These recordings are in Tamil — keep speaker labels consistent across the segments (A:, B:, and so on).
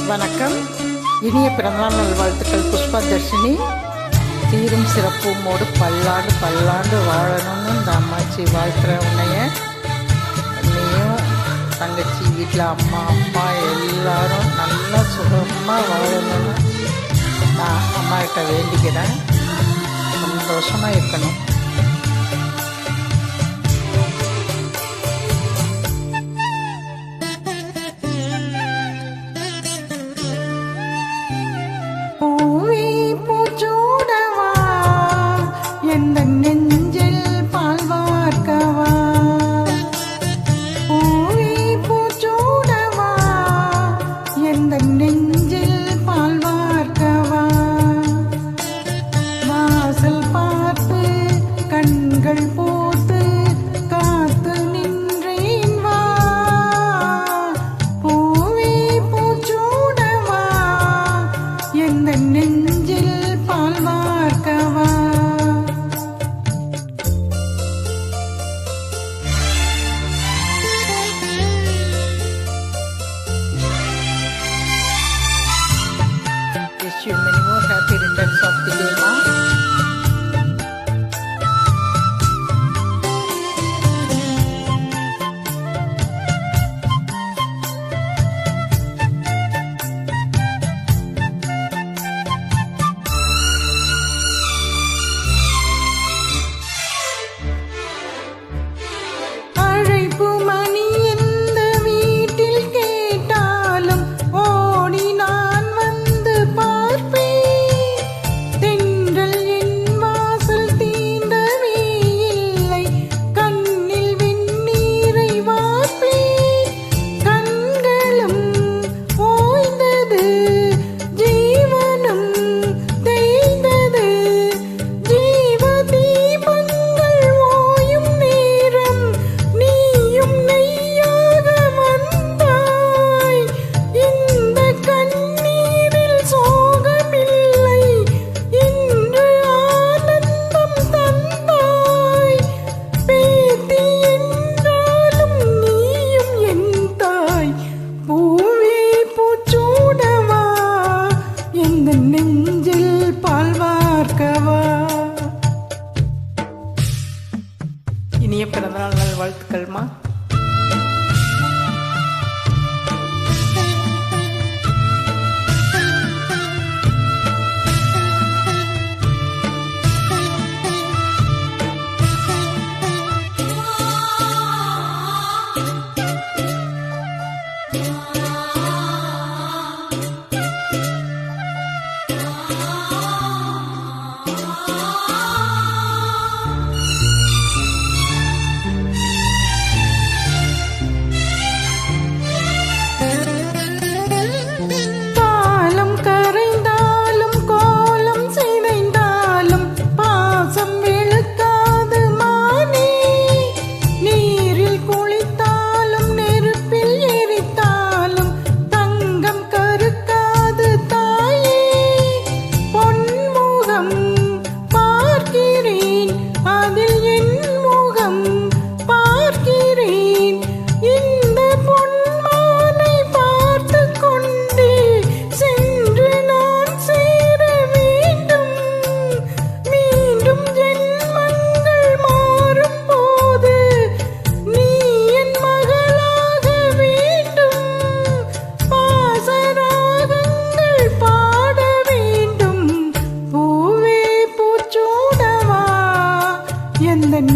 A: வணக்கம். இனிய பிறந்தநாள் நல்வாழ்த்துக்கள். புஷ்பா தர்ஷினி. சீரும் சிறப்புமோடு பல்லாண்டு பல்லாண்டு வாழணும்னு இந்த அம்மாச்சி வாழ்த்துற உன்னைய. நீயும் தங்கச்சி வீட்டில் அம்மா அப்பா எல்லாரும் நல்லா சுகமாக வாழணும்னு நான் அம்மாக்கிட்ட வேண்டிக்கிறேன். சந்தோஷமாக இருக்கணும். Wish you many more happy returns of the day, Ma. இனிய பிறந்தநாள் நல்வாழ்த்துக்கள்மா.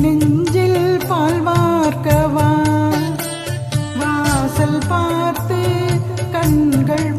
A: நெஞ்சில் பால் வார்க்கவா வாசல் பார்த்து கண்கள்